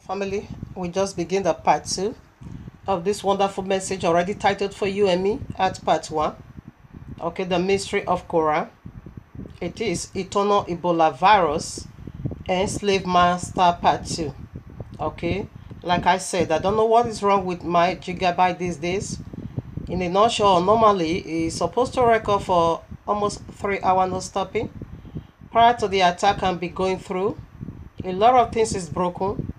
Family, we just begin the part 2 of this wonderful message already titled for you and me at part 1. Okay, the mystery of Quran. It is eternal Ebola virus and slave master part 2. Okay, like I said, I don't know what is wrong with my gigabyte these days. In a nutshell, normally it's supposed to record for almost 3 hours no stopping. Prior to the attack and be going through, a lot of things is broken.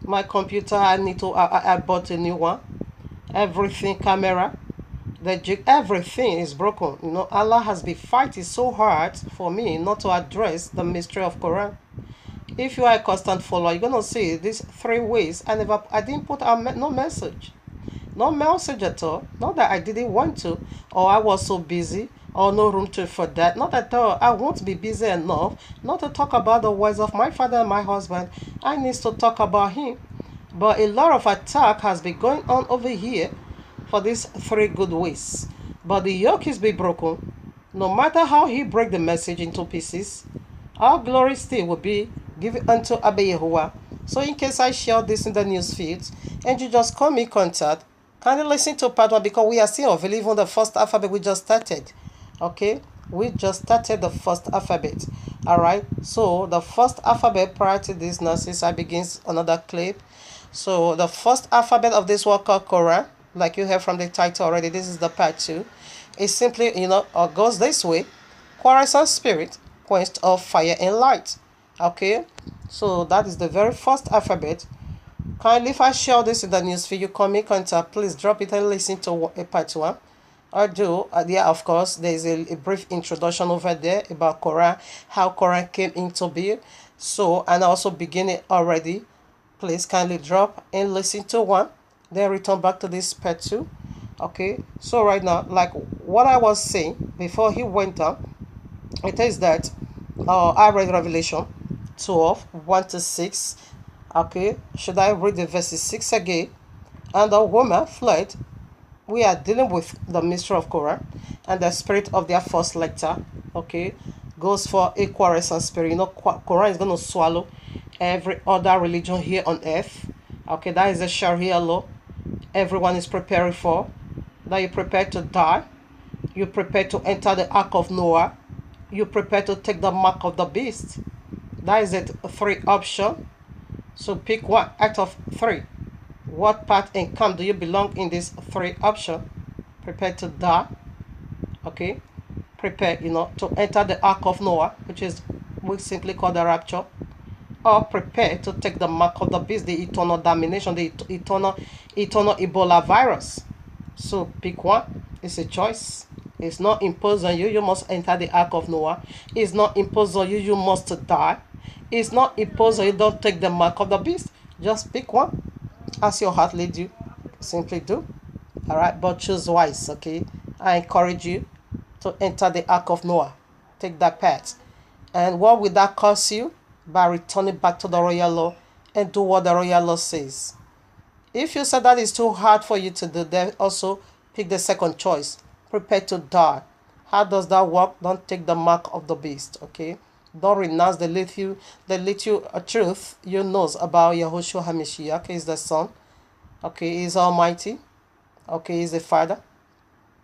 My computer, I bought a new one. Everything, camera, everything is broken. Allah has been fighting so hard for me not to address the mystery of Quran. If you are a constant follower, you're gonna see these 3 ways. I didn't put out no message, no message at all. Not that I didn't want to, or I was so busy, or no room for that. Not at all. I won't be busy enough not to talk about the words of my father and my husband. I need to talk about him. But a lot of attack has been going on over here for these 3 good ways. But the yoke is be broken. No matter how he break the message into pieces, our glory still will be given unto Abba Yahuwah. So in case I share this in the news feeds and you just call me contact, kindly listen to part 1 because we are still available on the first alphabet we just started. Okay, we just started the first alphabet. Alright, so the first alphabet prior to this now, since I begins another clip. So the first alphabet of this word called Quran, like you heard from the title already, this is the part 2. It simply, goes this way: Quarescent spirit, quenched of fire and light. Okay, so that is the very first alphabet. Kindly, if I share this in the newsfeed, you call me contact, please drop it and listen to a part 1. I do. Yeah, of course, there is a brief introduction over there about Quran, how Quran came into being. So, and I also begin it already. Please kindly drop and listen to 1, then return back to this part 2. Okay, so right now, like what I was saying before he went down, it is that I read Revelation 12, 1 to 6. Okay, should I read the verses 6 again? And the woman fled. We are dealing with the mystery of Quran, and the spirit of their first letter, okay, goes for a Quarescent spirit. Quran is going to swallow every other religion here on earth. Okay, that is the Sharia law everyone is preparing for. Now you prepare to die, you prepare to enter the ark of Noah, you prepare to take the mark of the beast. That is it, 3 option. So pick 1 out of 3. What part and camp do you belong in this 3 option? Prepare to die, okay, prepare to enter the ark of Noah, which is we simply call the rapture, or prepare to take the mark of the beast, the eternal damnation, the eternal Ebola virus. So pick 1. It's a choice. It's not imposed on you. You must enter the ark of Noah. It's not imposed on you. You must die. It's not imposed on you. Don't take the mark of the beast. Just pick 1 as your heart leads you. Simply do. All right, but choose wise. Okay, I encourage you to enter the ark of Noah. Take that path. And what will that cost you? By returning back to the royal law and do what the royal law says. If you say that is too hard for you to do, then also pick the second choice. Prepare to die. How does that work? Don't take the mark of the beast, okay? Don't renounce the little truth you knows about Yahushua HaMashiach. He is the Son. Okay, he is Almighty. Okay, he is the Father.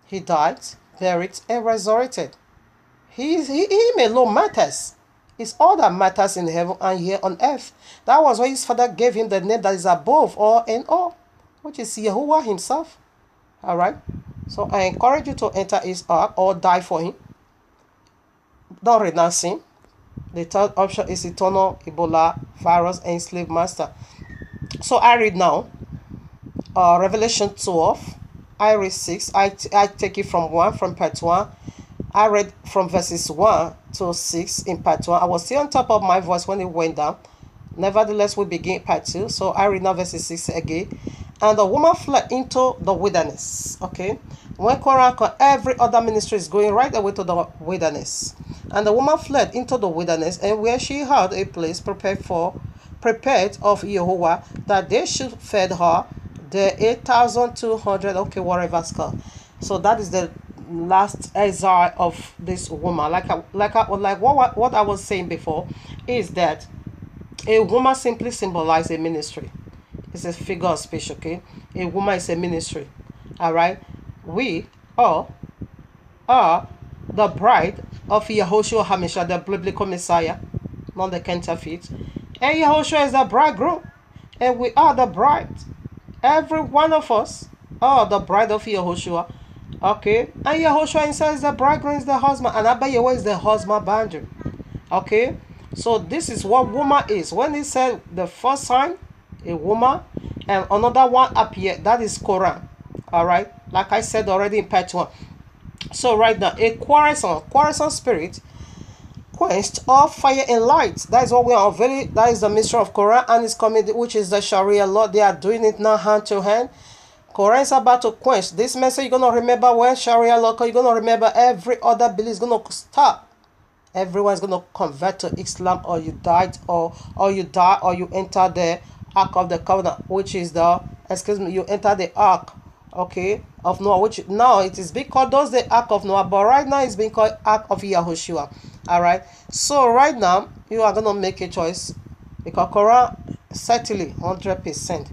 He died, buried, and resurrected. Him alone matters. It's all that matters in heaven and here on earth. That was why his father gave him the name that is above all and all, which is Yahuwah himself. Alright? So I encourage you to enter his ark or die for him. Don't renounce him. The third option is eternal Ebola virus and slave master. So I read now Revelation 12. I read 6. I take it from part 1. I read from verses 1 to 6 in part 1. I was still on top of my voice when it went down. Nevertheless, we begin part 2. So I read now verses 6 again. And the woman fled into the wilderness. Okay. When Quran, every other ministry is going right away to the wilderness. And the woman fled into the wilderness, and where she had a place prepared of Yahuwah, that they should feed her the 8,200, okay, whatever it's called. So that is the last exile of this woman. Like what I was saying before is that a woman simply symbolizes a ministry. It's a figure of speech, okay? A woman is a ministry. All right? We all are the bride of Yahushua HaMashiach, the biblical Messiah, not the counterfeit. And Yahushua is the bridegroom. And we are the bride. Every one of us are the bride of Yahushua. Okay? And Yahushua himself is the bridegroom, is the husband. And Abba Yahweh is the husband boundary. Okay? So this is what woman is. When he said the first sign, a woman, and another one appeared, that is Quran. Alright? Like I said already in part 1. So right now, a quarrelsome spirit quenched all fire and light. That is what we are unveiling. That is the mystery of Quran, and it's coming, which is the Sharia law. They are doing it now hand to hand. Quran is about to quench this message. You're gonna remember when Sharia law. You're gonna remember every other belief is gonna stop. Everyone's gonna convert to Islam, or you died, or you die, or you enter the Ark of the Covenant, which is the you enter the Ark, okay, of Noah, which now it is being called those the Ark of Noah, but right now it's being called Ark of Yahushua. All right. So right now you are gonna make a choice, because Quran certainly 100%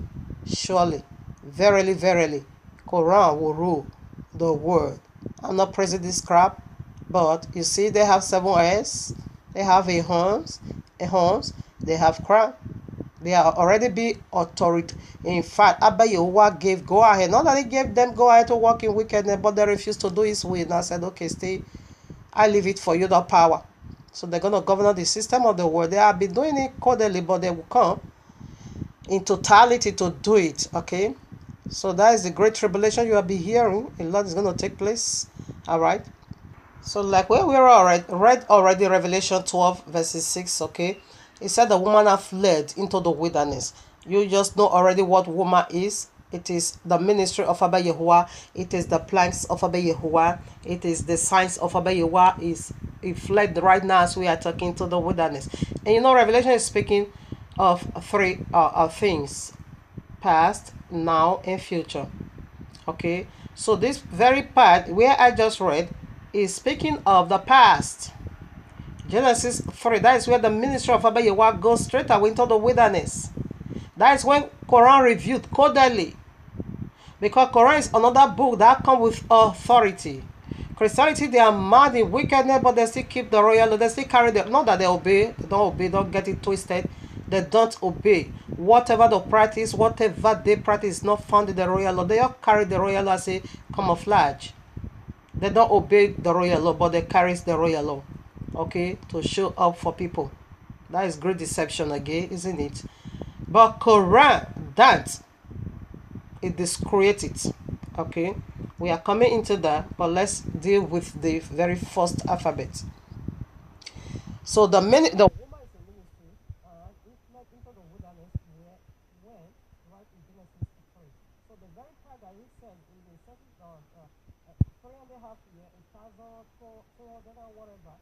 surely, verily, verily, Quran will rule the world. I'm not praising this crap, but you see they have 7 A's, they have a horns, they have crown. They are already be authority. In fact, Abba Yehovah gave go ahead. Not that he gave them go ahead to walk in wickedness, but they refused to do his will. And I said, okay, stay. I leave it for you, the power. So they're going to govern the system of the world. They have been doing it codedly, but they will come in totality to do it. Okay? So that is the great tribulation you will be hearing. A lot is going to take place. All right? So like where we read already Revelation 12 verses 6, okay? It said the woman have fled into the wilderness. You just know already what woman is. It is the ministry of Abba Yahuwah. It is the planks of Abba Yahuwah. It is the signs of Abba Yahuwah. It fled right now as we are talking to the wilderness. And you know, Revelation is speaking of 3 things: past, now, and future. Okay? So this very part where I just read is speaking of the past. Genesis 3, that is where the ministry of Abba Yahuwah goes straight away into the wilderness. That is when Quran reviewed codedly. Because Quran is another book that comes with authority. Christianity, they are mad in wickedness, but they still keep the royal law. They still carry the, not that they obey, they don't obey, don't get it twisted. They don't obey. Whatever they practice is not found in the royal law. They all carry the royal law as a camouflage. They don't obey the royal law, but they carry the royal law. Okay, to show up for people. That is great deception again, isn't it? But Quran, that it is created. Okay, we are coming into that, but let's deal with the very first alphabet. So the woman is a ministry, and it fled into the wilderness when right in Genesis 3. So the very part that he said in the second 3.5 years, 1,400 and whatever.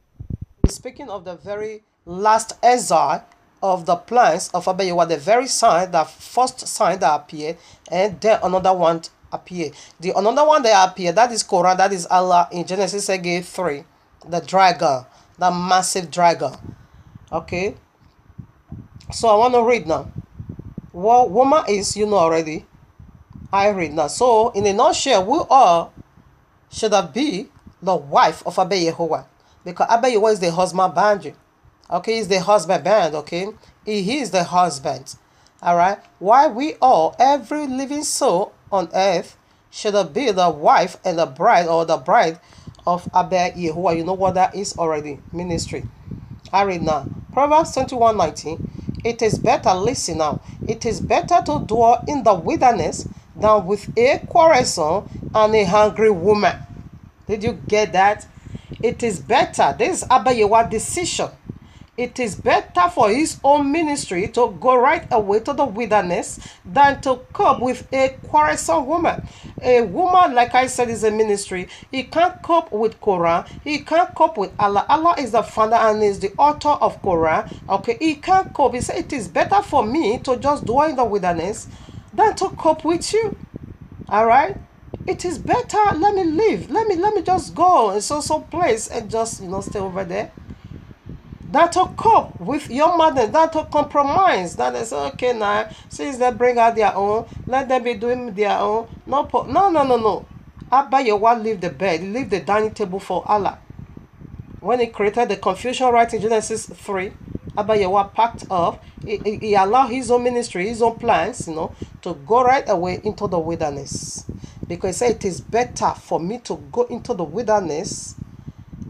Speaking of the very last exile of the plans of Abba Yahuwah, the very sign, the first sign that appeared, and then another one appeared. The another one that appeared, that is Quran, that is Allah in Genesis again 3, the dragon, the massive dragon. Okay, so I want to read now. What woman is, you know already. I read now. So in a nutshell, we all should have be the wife of Abba Yahuwah. Because Abba Yahuwah is the husband boundary. Okay, he's the husband band, okay? He is the husband. Alright? Why we all, every living soul on earth, should be the wife and the bride, or the bride of Abba Yahuwah. You know what that is already. Ministry. I read now. Proverbs 21:19. It is better, listen now. It is better to dwell in the wilderness than with a quarrelsome and a hungry woman. Did you get that? It is better. This is Abba Yahuwah's decision. It is better for his own ministry to go right away to the wilderness than to cope with a quarrelsome woman. A woman, like I said, is a ministry. He can't cope with Quran. He can't cope with Allah. Allah is the founder and is the author of Quran. Okay, he can't cope. He said, it is better for me to just dwell in the wilderness than to cope with you. All right? It is better. Let me live. Let me just go in so place and just stay over there. That to cope with your madness, that to compromise. That is okay now. Since they bring out their own, let them be doing their own. No. Abba Yehovah leave the bed, leave the dining table for Allah. When he created the confusion right in Genesis 3, Abba Yehovah packed up. He allowed his own ministry, his own plans, to go right away into the wilderness. Because he said it is better for me to go into the wilderness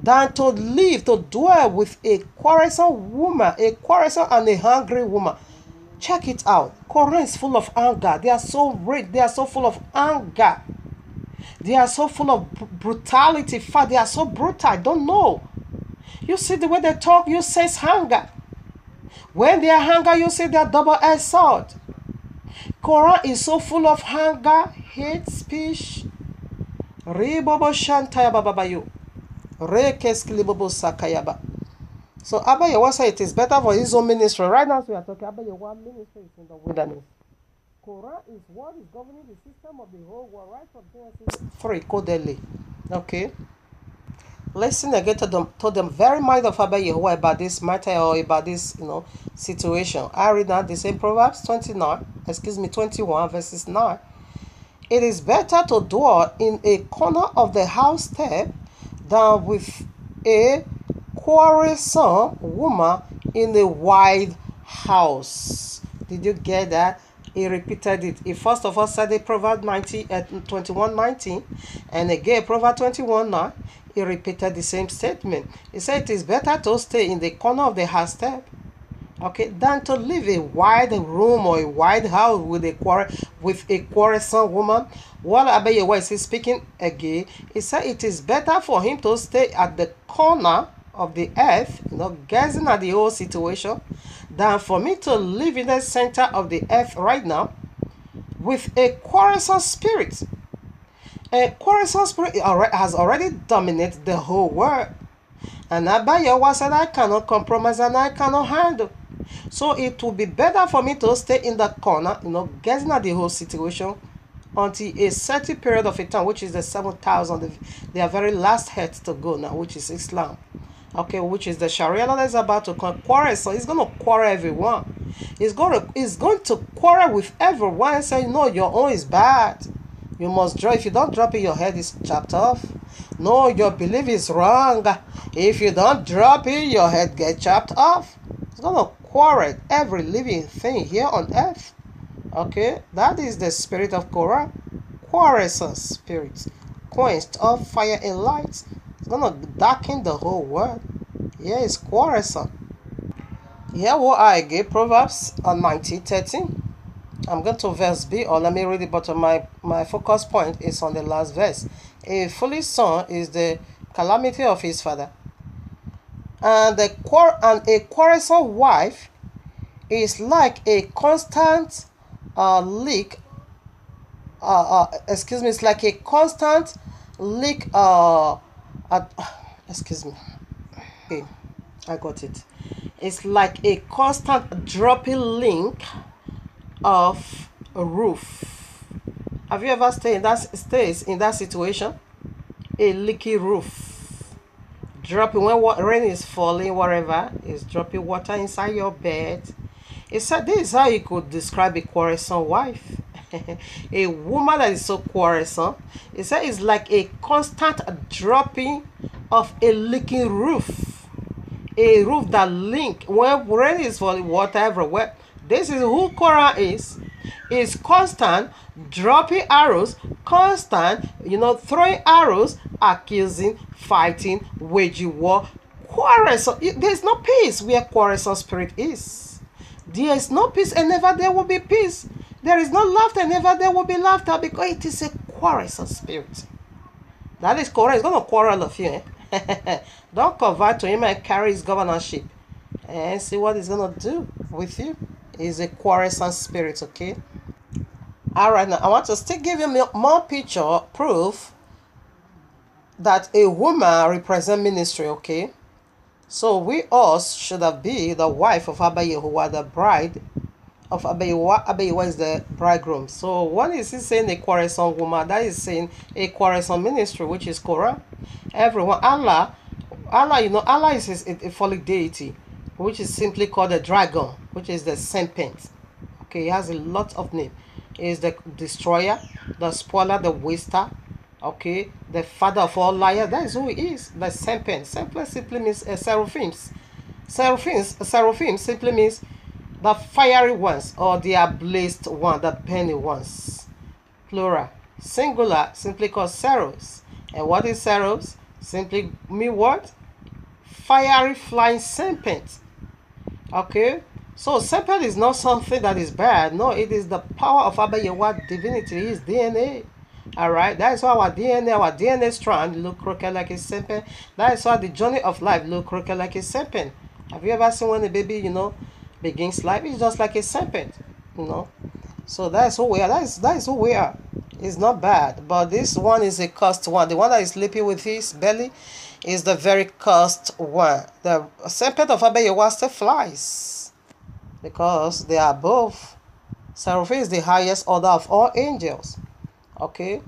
than to live, to dwell with a quarrelsome woman, a quarrelsome and a hungry woman. Check it out. Quran is full of anger. They are so rich. They are so full of anger. They are so full of brutality. In fact, they are so brutal. I don't know. You see the way they talk, you say it's hunger. When they are hunger, you see their double-edged sword. Quran is so full of hunger, hate speech. Ribobo shantaya bababayu. Rekeskilibobo sakayaba. So Abba Yehovah said it is better for his own ministry. Right now, we are talking about Yehovah ministry is in the wilderness. Quran is what is governing the system of the whole world, right from Genesis 3, codedly. Okay. Listen again to the very mind of Abba Yehovah about this matter or about this, situation. I read now the same Proverbs 21, verses 9. It is better to dwell in a corner of the house step than with a quarrelsome woman in a wide house. Did you get that? He repeated it. He first of all said it Proverbs 21:19, and again Proverbs 21:9. He repeated the same statement. He said it is better to stay in the corner of the house step, okay, than to live a wide room or a wide house with a quarrelsome woman. While Abba Yehovah is speaking again, he said it is better for him to stay at the corner of the earth, gazing at the whole situation, than for me to live in the center of the earth right now with a quarrelsome spirit. A quarrelsome spirit has already dominated the whole world. And Abba Yehovah said, I cannot compromise and I cannot handle. So it will be better for me to stay in the corner, gazing at the whole situation until a certain period of a time, which is the 7,000, their very last head to go now, which is Islam. Okay, which is the Sharia that is about to quarrel. So he's going to quarrel everyone. He's going to quarrel with everyone and say, no, your own is bad. You must drop. If you don't drop it, your head is chopped off. No, your belief is wrong. If you don't drop it, your head gets chopped off. He's going to quarrel every living thing here on earth. Okay, that is the spirit of Korah. Quarrelsome spirit, quenched of fire and light. It's going to darken the whole world. Yeah, it's quarrelsome. Here what I gave Proverbs 19:13. I'm going to verse B, or let me read it, but my focus point is on the last verse. A foolish son is the calamity of his father, and a quarrelsome wife is like a constant leak. It's like a constant leak. Excuse me. Okay, I got it. It's like a constant dropping link of a roof. Have you ever stayed in that situation? A leaky roof, dropping when rain is falling, whatever is dropping water inside your bed. It said this is how you could describe a quarrelsome wife. A woman that is so quarrelsome. It said it's like a constant dropping of a leaking roof. A roof that link when rain is falling, water everywhere. This is who Korah is. Is constant dropping arrows, constant, throwing arrows, accusing, fighting, waging war, quarrelsome. There's no peace where quarrelsome spirit is. There is no peace, and never there will be peace. There is no laughter, and never there will be laughter, because it is a quarrelsome spirit. That is Korah. He's going to quarrel of you. Don't convert to him and carry his governorship and see what he's going to do with you. Is a quarrelsome spirit, okay? All right, now I want to still give you more picture proof that a woman represent ministry, okay? So we all should have been the wife of Abba Yehovah, the bride of Abba Yehovah. Abba Yehovah is the bridegroom. So when is he saying a quarrelsome woman? That is saying a quarrelsome ministry, which is Korah. Everyone, Allah, Allah is a fallen deity. which is simply called the dragon, which is the serpent. Okay, he has a lot of name. He is the destroyer, the spoiler, the waster. Okay, the father of all liars. That is who he is. The serpent. Serpent simply means seraphims. Seraphim simply means the fiery ones, or the ablaze one, the burning ones. Plural. Singular simply called seraphs. And what is seraphs? Simply mean what? Fiery flying serpent. Okay, so serpent is not something that is bad. No, it is the power of Abba Yahweh divinity, his DNA. Alright, that is why our DNA strand look crooked like a serpent. That is why the journey of life look crooked like a serpent. Have you ever seen when a baby, begins life? It's just like a serpent, So that's who we are. That is who we are. It's not bad, but this one is a cursed one. The one that is sleeping with his belly is the very cursed one. The serpent of Abba Yahweh still flies because they are above. Seraphim is the highest order of all angels. Okay,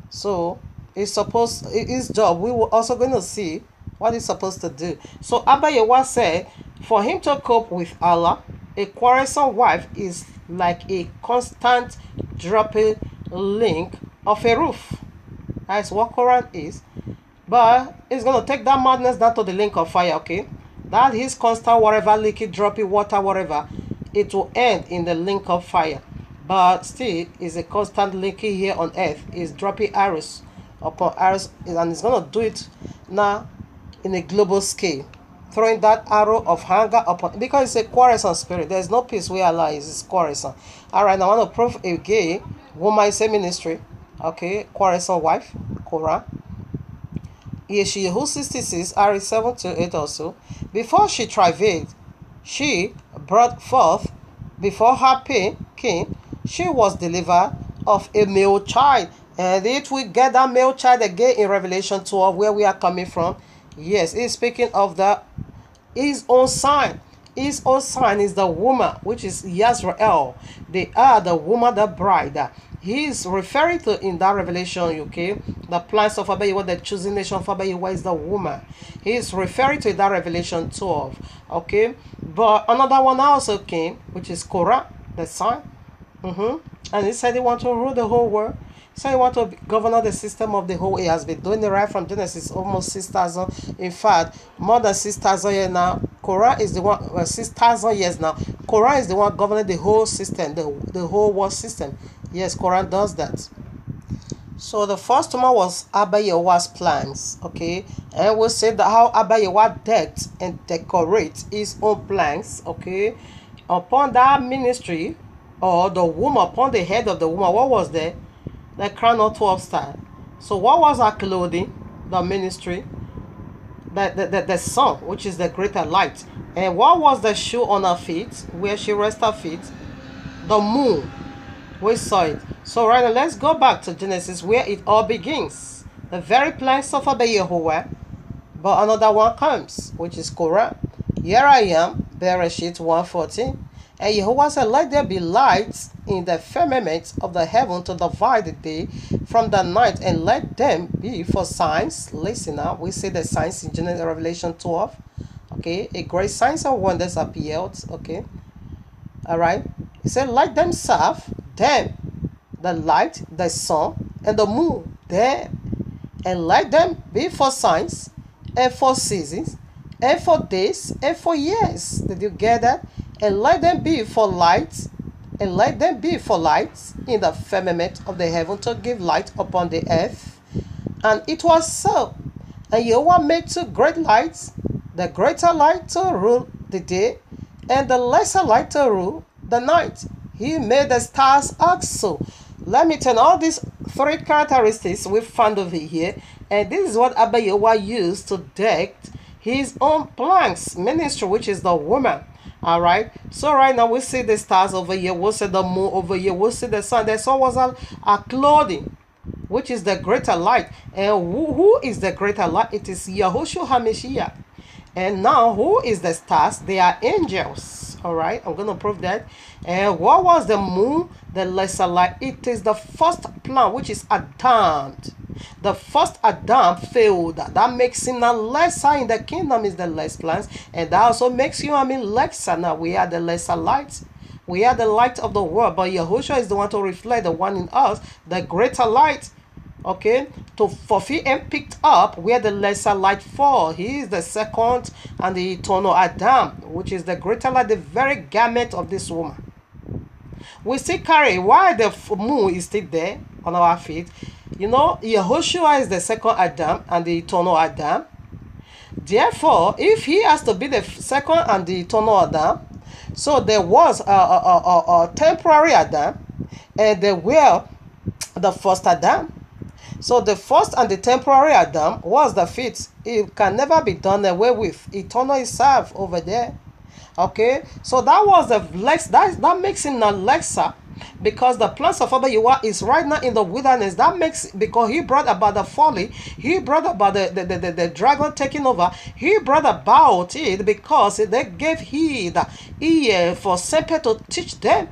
so it's supposed, his job, we were also going to see what he's supposed to do. So Abba Yahweh said, for him to cope with Allah, a quarrelsome wife is like a constant dropping link of a roof. That's what Quran is. But it's going to take that madness down to the link of fire, okay? That his constant whatever, leaky, droppy water, whatever, it will end in the link of fire. But still, is a constant linking here on earth. Is dropping arrows upon arrows, and it's going to do it now in a global scale. Throwing that arrow of hunger upon, because it's a quarrelsome spirit. There's no peace where Allah is. It's quarrelsome. Alright, I want to prove a gay woman is a ministry. Okay, quarrelsome wife, Quran. YAHUAH'S 66, RE 7 to 8 also. Before she travailed, she brought forth before her king, she was delivered of a male child. And it will get that male child again in Revelation 12, where we are coming from. Yes, he's speaking of his own sign. His own sign is the woman, which is Yisrael. They are the woman, the bride. He is referring to in that Revelation, okay, the plans of Abba Yahweh, the chosen nation of Abba Yahweh is the woman. He is referring to that Revelation 12, okay. But another one also came, which is Korah, the son. And he said he want to rule the whole world. He said he want to govern the system of the whole. He has been doing it right from Genesis, almost 6,000. In fact, more than 6,000 years now. Korah is the one, 6,000 years now. Korah is the one governing the whole system, the whole world system. Yes, Quran does that. So the first one was Abba Yahweh's plans, okay, and we'll say that how Abba Yahweh decked and decorate his own plans, okay, upon that ministry, or the woman, upon the head of the woman. What was there? The crown of 12 stars. So what was her clothing? The ministry, the sun, which is the greater light. And what was the shoe on her feet, where she rests her feet? The moon. We saw it. So right now, let's go back to Genesis, where it all begins. The very plans of Abba Yahweh. But another one comes, which is Korah. Here I am, Bereshit 1:14. And Yahweh said, let there be lights in the firmament of the heaven to divide the day from the night, and let them be for signs. Listen now, we see the signs in Genesis, Revelation 12. Okay, a great signs and wonders appeared. Okay, all right. He said, let them serve them, the light, the sun, and the moon, them, and let them be for signs, and for seasons, and for days, and for years. Did you get that? And let them be for lights, and let them be for lights in the firmament of the heaven to give light upon the earth. And it was so. And Yahweh made two great lights, the greater light to rule the day, and the lesser light to rule the night. He made the stars also. Let me tell you, all these three characteristics we found over here, and this is what Abba Yahweh used to deck his own plans ministry, which is the woman. All right, so right now we see the stars over here, we'll see the moon over here, we'll see the sun. The sun was our clothing, which is the greater light. And who is the greater light? It is Yahushua HaMashiach. And now who is the stars? They are angels. All right, I'm going to prove that. And what was the moon? The lesser light. It is the first plant, which is Adam. The first Adam failed. That makes him now lesser in the kingdom, is the less plans. And that also makes you, lesser. Now we are the lesser light. We are the light of the world. But Yahushua is the one to reflect the one in us, the greater light. Okay, to fulfill and picked up where the lesser light fall. He is the second and the eternal Adam, which is the greater light, the very garment of this woman. We still carry, while the moon is still there on our feet. Yahushua is the second Adam and the eternal Adam. Therefore, if he has to be the second and the eternal Adam, so there was a temporary Adam, and there were the first Adam. So the first and the temporary Adam was the feet. It can never be done away with. Eternal is served over there. Okay, so that was the lex. That makes him not lesser, because the plans of Abba Yahuwah is right now in the wilderness. That makes, because he brought about the folly, he brought about the dragon taking over. He brought about it because they gave heed ear for Semper to teach them,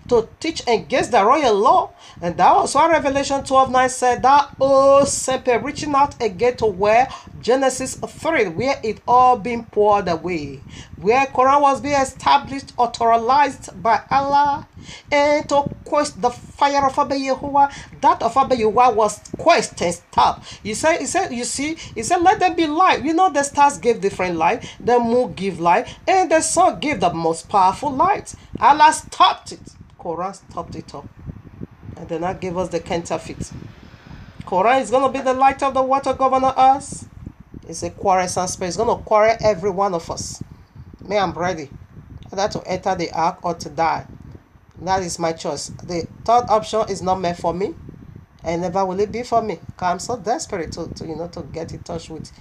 to teach against the royal law. And that was why Revelation 12:9 said that, oh, Semper, reaching out again to where Genesis 3, where it all been poured away, where Quran was being established, authorized by Allah, and to quench the fire of Abba Yahuwah. That of Abba Yahuwah was quenched and stopped. He said, let them be light. The stars give different light, the moon give light, and the sun give the most powerful light. Allah stopped it. Quran stopped it up. And then that gave us the counterfeit. Quran is going to be the light of the world to govern us. It's a quarrelsome spirit. It's going to quarrel every one of us. Me, I'm ready. Either to enter the ark or to die. That is my choice. The third option is not meant for me, and never will it be for me. Because I'm so desperate to get in touch with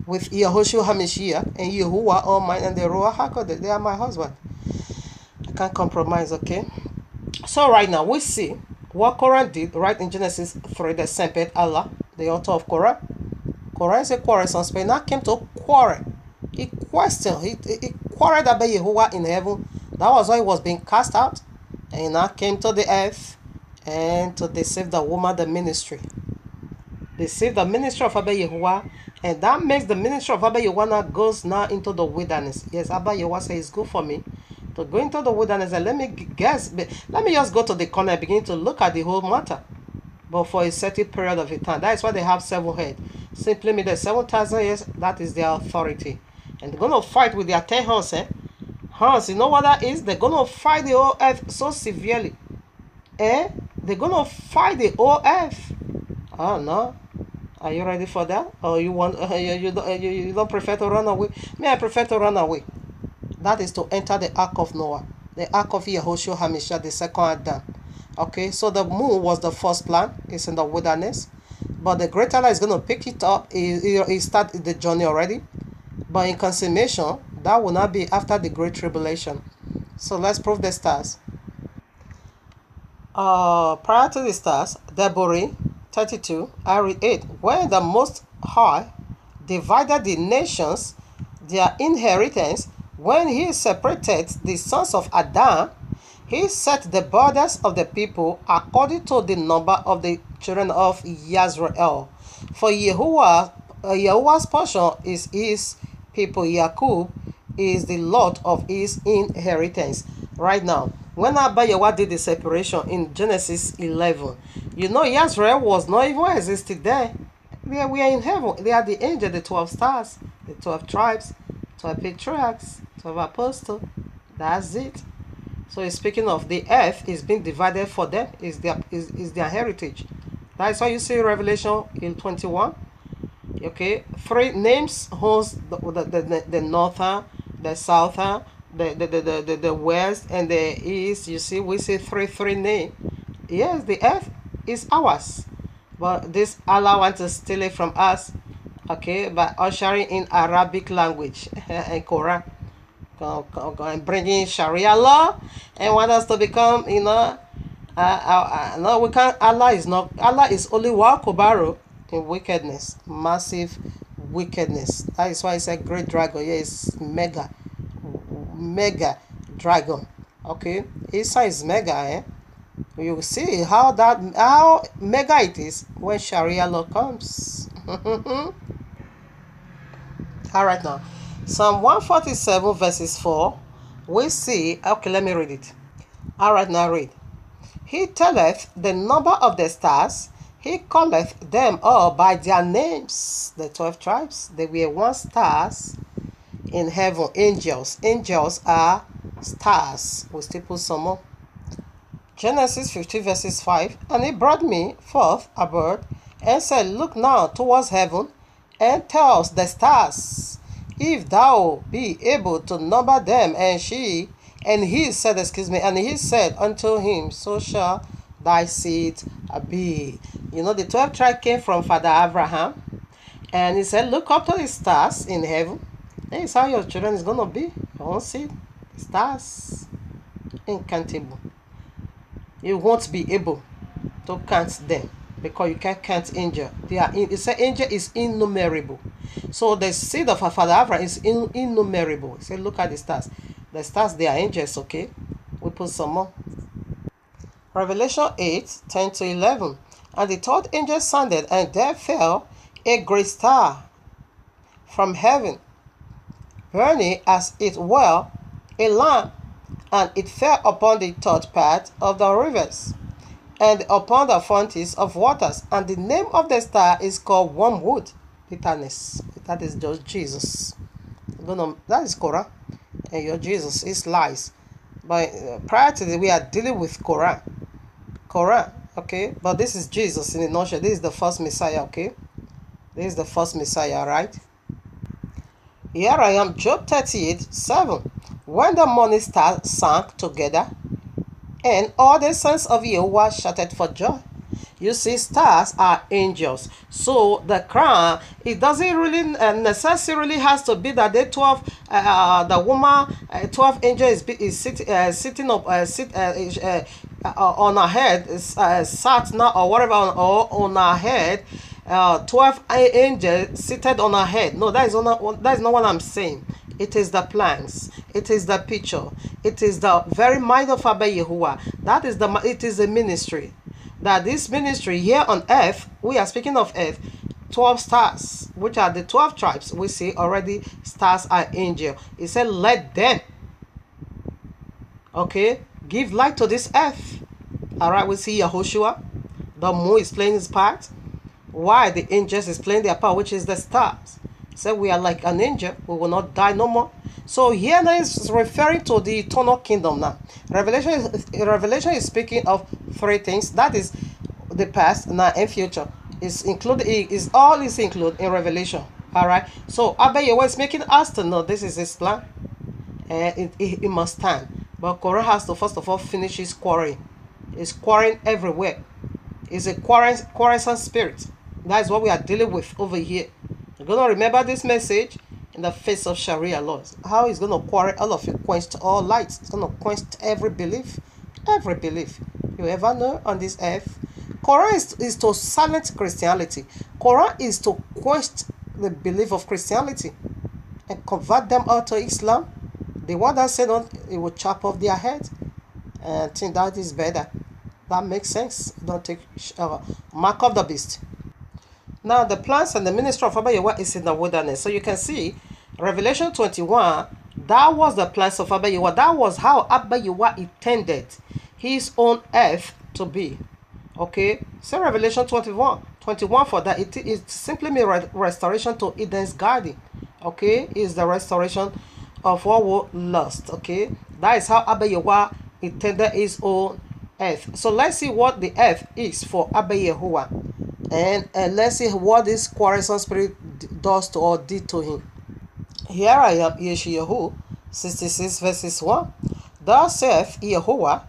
Yahushua HaMashiach and Yahuwah Almighty and the Ruach HaKodesh. They are my husband. I can't compromise, okay? So right now we see what Quran did right in Genesis 3, the Semper Allah, the author of Quran. Quran is a quarrelsome spirit. Now came to quarrel. He questioned. He quarreled about Yahuwah in heaven. That was why he was being cast out. And he now came to the earth and to deceive the woman, the ministry. Deceive the ministry of Abba Yahuwah. And that makes the ministry of Abba Yahuwah now goes now into the wilderness. Yes, Abba Yahuwah says it's good for me to go into the wilderness, and let me just go to the corner and begin to look at the whole matter, but for a certain period of time. That is why they have 7 heads. Simply mean that 7,000 years, that is their authority. And they're going to fight with their 10 horns. Horns, you know what that is? They're going to fight the whole earth so severely. They're going to fight the whole earth. Oh no. Are you ready for that? Or you want you don't prefer to run away? Me, I prefer to run away. That is to enter the ark of Noah, the ark of Yahushua HaMashiach, the second Adam. Okay, so the moon was the first plan. It's in the wilderness. But the greater light is going to pick it up. He started the journey already. But in consummation, that will not be after the great tribulation. So let's prove the stars. Prior to the stars, Deborah 32, I read 8. When the Most High divided the nations, their inheritance, when he separated the sons of Adam, he set the borders of the people according to the number of the children of Yisrael. For Yahuwah's portion is his people. Jacob is the lot of his inheritance. Right now, when Abba Yahuwah did the separation in Genesis 11, Yisrael was not even existed there. We are in heaven. They are the angels, the 12 stars, the 12 tribes, 12 patriarchs, 12 apostles. That's it. So it's speaking of the earth is being divided for them, is their heritage. That's why you see Revelation in 21. Okay, 3 names holds the northern, the southern, the west, and the east. You see, we see three names. Yes, the earth is ours, but this Allah wants to steal it from us. Okay, by ushering in Arabic language and Quran, and bringing Sharia law, and want us to become, no, we can't. Allah is only Wakobaro in wickedness, massive wickedness. That is why it's a great dragon. Yeah, it's mega dragon. Okay, Isa is mega, You will see how mega it is when Sharia law comes. All right, now Psalm 147 verses 4, we see, okay, let me read it. All right, now read. He telleth the number of the stars, he calleth them all by their names. The 12 tribes, they were once stars in heaven, angels. Angels are stars. We still put some more. Genesis 50 verses 5, and he brought me forth a bird, and said, Look now towards heaven, and tell us the stars, if thou be able to number them. And he said unto him, So shall thy seed be. You know, the 12 tribes came from Father Abraham, and he said, Look up to the stars in heaven. That is how your children is going to be. You won't see stars. Incountable. You won't be able to count them, because you can't count angel. It's an angel is innumerable. So the seed of our Father Abraham is innumerable. He said, look at the stars. The stars, they are angels, okay? We put some more. Revelation 8, 10 to 11. And the third angel sounded, and there fell a great star from heaven, burning as it were a lamp, and it fell upon the third part of the rivers, and upon the fountains of waters. And the name of the star is called wormwood, bitterness. That is just Jesus. That is Korah, and your Jesus is lies. But prior to that, we are dealing with Korah, okay? But this is Jesus in a nutshell. This is the first Messiah, okay? This is the first Messiah, right? Here I am, Job 38, 7. When the morning stars sank together, and all the sons of Yahuwah shouted for joy. You see, stars are angels. So the crown, it doesn't really necessarily has to be that the 12, the woman, 12 angels is sitting up, on her head, sat now or whatever, or on her head. 12 angels seated on her head. No, that is not what I'm saying. It is the plans. It is the picture. It is the very mind of Abba Yahuwah. It is a ministry. That this ministry here on earth, we are speaking of earth, 12 stars, which are the 12 tribes. We see already stars are angel. He said, let them, okay, give light to this earth. All right, we see Yahushua. The moon is playing his part. Why the angels is playing their part, which is the stars. So we are like an angel. We will not die no more. So here now is referring to the eternal kingdom now. Revelation is speaking of three things. That is the past, now, and future. Is included. All is included in Revelation. All right. So Abba Yahweh is making us to know this is his plan, and it must stand. But Korah has to first of all finish his quarrying. He's quarrying everywhere. It's a quarrelsome spirit. That is what we are dealing with over here. You're going to remember this message in the face of Sharia laws. How he's going to quarrel all of you, quench all lights. It's going to quench every belief you ever know on this earth. Quran is to silence Christianity. Quran is to quench the belief of Christianity and convert them out to Islam. The one that said it will chop off their head, and I think that is better. That makes sense. Don't take mark of the beast. Now the plans and the ministry of Abba Yahweh is in the wilderness. So you can see Revelation 21, that was the plans of Abba Yahweh. That was how Abba Yahweh intended his own earth to be. Okay, so Revelation 21 for that, it simply means restoration to Eden's garden. Okay, is the restoration of what we lost. Okay, that is how Abba Yahweh intended his own earth. So let's see what the earth is for Abba Yahuwah, and let's see what this quarrelsome spirit does to or did to him. Here I am, Yeshayahu 66 verses 1. Thus saith Yahuwah,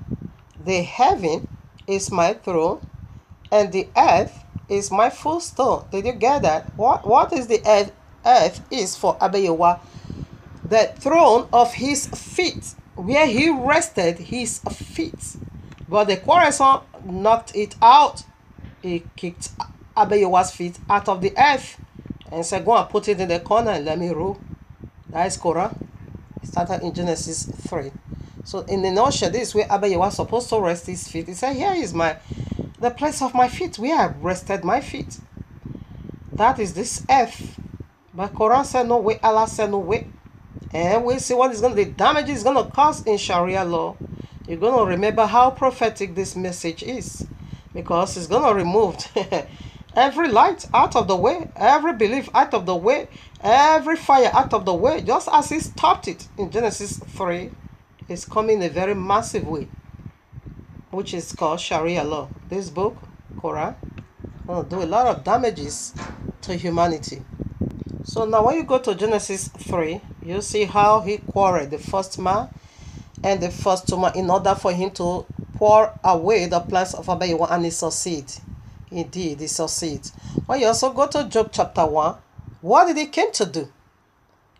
the heaven is my throne, and the earth is my footstool. Did you get that? What is the earth? Earth is for Abba Yahuwah, the throne of his feet, where he rested his feet. But the quarrelsome knocked it out. He kicked Abba Yahuwah's feet out of the earth and said, go and put it in the corner and let me rule. That is Korah. It started in Genesis 3. So in the nutshell, this is where Abba Yahweh was supposed to rest his feet. He said, here is the place of my feet, where I rested my feet. That is this earth. But Quran said no way, Allah said no way. And we see what is the damage is going to cause in Sharia law. You're going to remember how prophetic this message is. Because it's going to remove every light out of the way, every belief out of the way, every fire out of the way. Just as he stopped it in Genesis 3, it's coming in a very massive way, which is called Sharia law. This book, Quran, will do a lot of damages to humanity. So now when you go to Genesis 3, you see how he quarreled the first man and the first woman in order for him to pour away the plans of Abba Yahweh, and he succeeded. Indeed, he succeeded. When you also go to Job chapter 1, what did he came to do?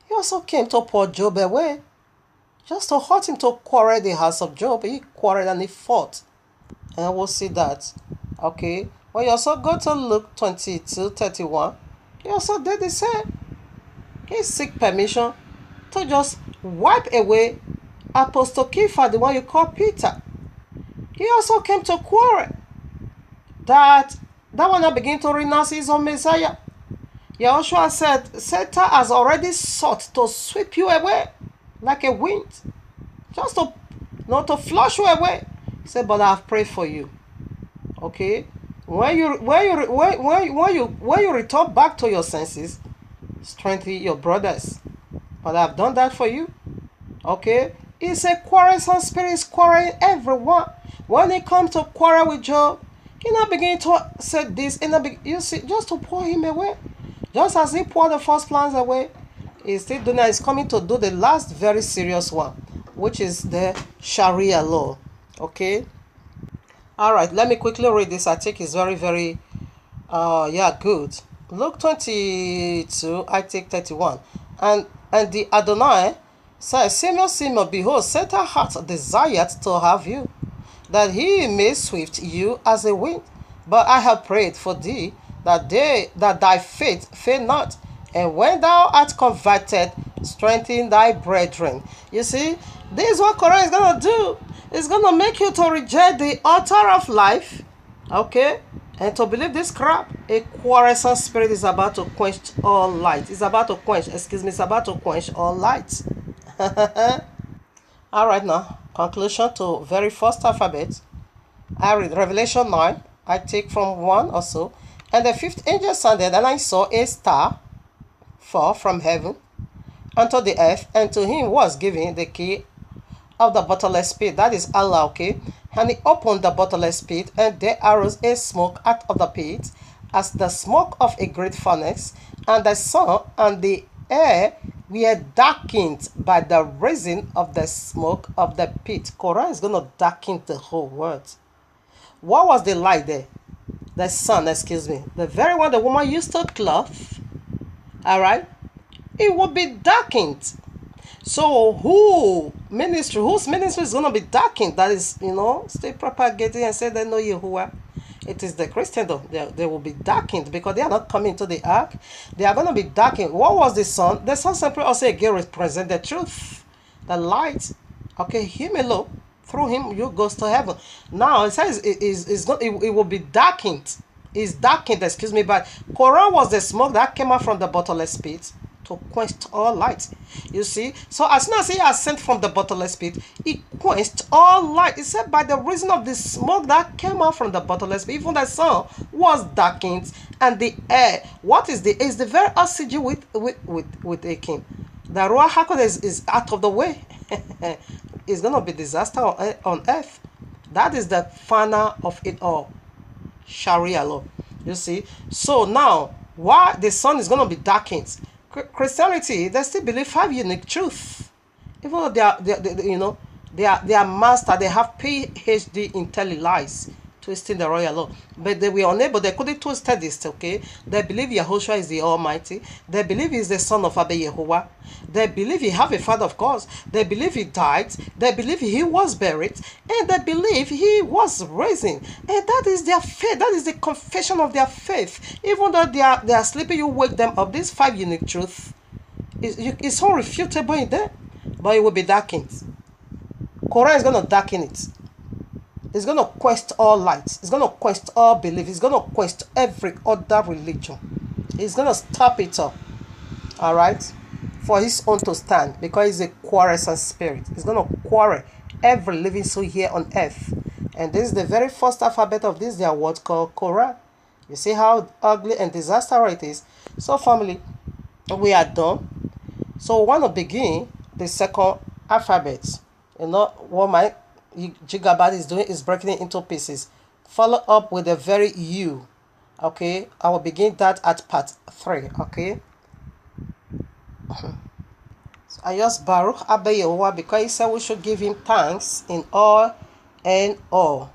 He also came to pour Job away. Just to hurt him, to quarrel the house of Job. He quarreled and he fought. And we'll see that. Okay. When you also go to Luke 22:31, he also did the same. He seek permission to just wipe away Apostle Kepha, the one you call Peter. He also came to quarrel that one that began to renounce his own Messiah. Yahushua said, Satan has already sought to sweep you away like a wind, just to not to flush you away. He said, but I have prayed for you. Okay, when you return back to your senses, strengthen your brothers. But I have done that for you. Okay, it's a quarrelsome spirit, is quarreling everyone. When it comes to quarrel with Job, he not begin to say this, you see, just to pour him away. Just as he poured the first plans away, he's still doing that. He's coming to do the last very serious one, which is the Sharia law. Okay. All right. Let me quickly read this. I think it's very, very, good. Luke 22, I take 31. And the Adonai says, Simeon, Simeon, behold, Satan hath desired to have you, that he may swift you as a wind. But I have prayed for thee, that thy faith fail not. And when thou art converted, strengthen thy brethren. You see, this is what Quran is going to do. It's going to make you to reject the author of life, okay, and to believe this crap. A quarrelsome spirit is about to quench all light. It's about to quench all light. All right, now, conclusion to very first alphabet. I read Revelation 9. I take from 1 or so. And the fifth angel sounded, and I saw a star fall from heaven unto the earth, and to him was given the key of the bottomless pit. That is Allah, okay? And he opened the bottomless pit, and there arose a smoke out of the pit, as the smoke of a great furnace, and the sun and the air were darkened by the rising of the smoke of the pit. Quran is going to darken the whole world. What was the light there? The sun, the very one the woman used to cloth, all right, it will be darkened. So whose ministry is going to be darkened? That is, stay propagating and say they know Yahuwah. It is the Christendom. They will be darkened because they are not coming to the ark. They are going to be darkened. What was the sun? The sun simply also again represent the truth, the light. Okay, him alone. Through him, you goes to heaven. Now it says it will be darkened. It's darkened, but Quran was the smoke that came out from the bottomless pit to quench all light. You see, so as soon as he has sent from the bottomless pit, he quenched all light. It said by the reason of the smoke that came out from the bottomless pit, even the sun was darkened, and the air. What is the very oxygen with a king? The Ruach HaKodesh is out of the way. It's going to be disaster on earth. That is the final of it all. Sharia law. You see? So now, why the sun is going to be darkened? Christianity, they still believe 5 unique truths. Even though they are master, they have PhD in telling lies, twisting the royal law. But they were unable, they couldn't twist this, okay? They believe Yahushua is the Almighty. They believe he's the son of Abba Yahuwah. They believe he have a father, of course. They believe he died. They believe he was buried. And they believe he was risen. And that is their faith. That is the confession of their faith. Even though they are sleeping, you wake them up. These 5 unique truths is so refutable in there. But it will be darkened. Quran is going to darken it. It's going to quest all light. It's going to quest all belief. It's going to quest every other religion. It's going to stop it all. All right? For his own to stand, because he's a quarrelsome spirit. He's going to quarrel every living soul here on earth. And this is the very first alphabet of this, their word called Quran. You see how ugly and disastrous it is. So family, we are done. So we want to begin the second alphabet. You know what my gigabyte is doing is breaking it into pieces. Follow up with a very U. Okay, I will begin that at part 3. Okay. So I just Baruch Abba Yehovah, because he said we should give him thanks in all and all.